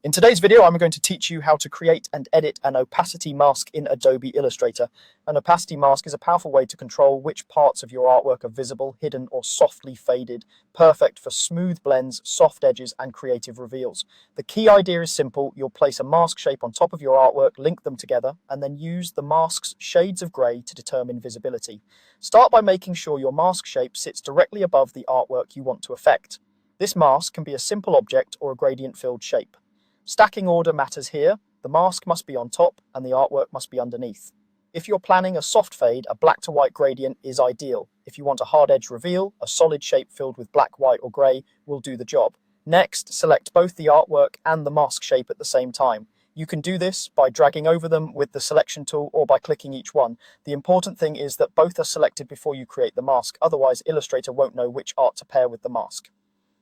In today's video, I'm going to teach you how to create and edit an opacity mask in Adobe Illustrator. An opacity mask is a powerful way to control which parts of your artwork are visible, hidden, or softly faded, perfect for smooth blends, soft edges, and creative reveals. The key idea is simple. You'll place a mask shape on top of your artwork, link them together, and then use the mask's shades of grey to determine visibility. Start by making sure your mask shape sits directly above the artwork you want to affect. This mask can be a simple object or a gradient-filled shape. Stacking order matters here. The mask must be on top and the artwork must be underneath. If you're planning a soft fade, a black to white gradient is ideal. If you want a hard edge reveal, a solid shape filled with black, white, or grey will do the job. Next, select both the artwork and the mask shape at the same time. You can do this by dragging over them with the selection tool or by clicking each one. The important thing is that both are selected before you create the mask, otherwise Illustrator won't know which art to pair with the mask.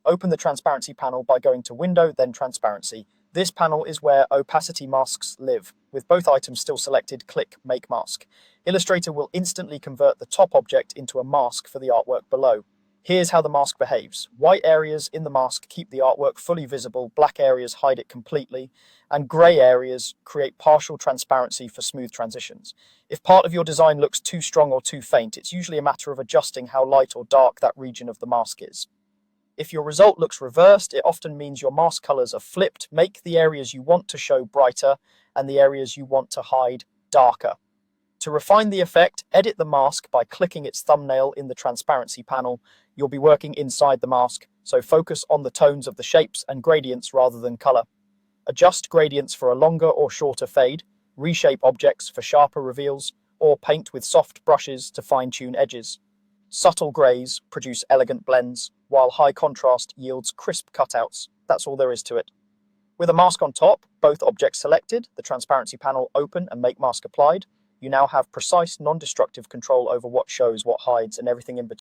Open the transparency panel by going to Window, then Transparency. This panel is where opacity masks live. With both items still selected, click Make Mask. Illustrator will instantly convert the top object into a mask for the artwork below. Here's how the mask behaves. White areas in the mask keep the artwork fully visible, black areas hide it completely, and grey areas create partial transparency for smooth transitions. If part of your design looks too strong or too faint, it's usually a matter of adjusting how light or dark that region of the mask is. If your result looks reversed, it often means your mask colors are flipped. Make the areas you want to show brighter and the areas you want to hide darker. To refine the effect, edit the mask by clicking its thumbnail in the transparency panel. You'll be working inside the mask, so focus on the tones of the shapes and gradients rather than color. Adjust gradients for a longer or shorter fade, reshape objects for sharper reveals, or paint with soft brushes to fine-tune edges. Subtle greys produce elegant blends, while high contrast yields crisp cutouts. That's all there is to it. With a mask on top, both objects selected, the transparency panel open and make mask applied, you now have precise, non-destructive control over what shows, what hides, and everything in between.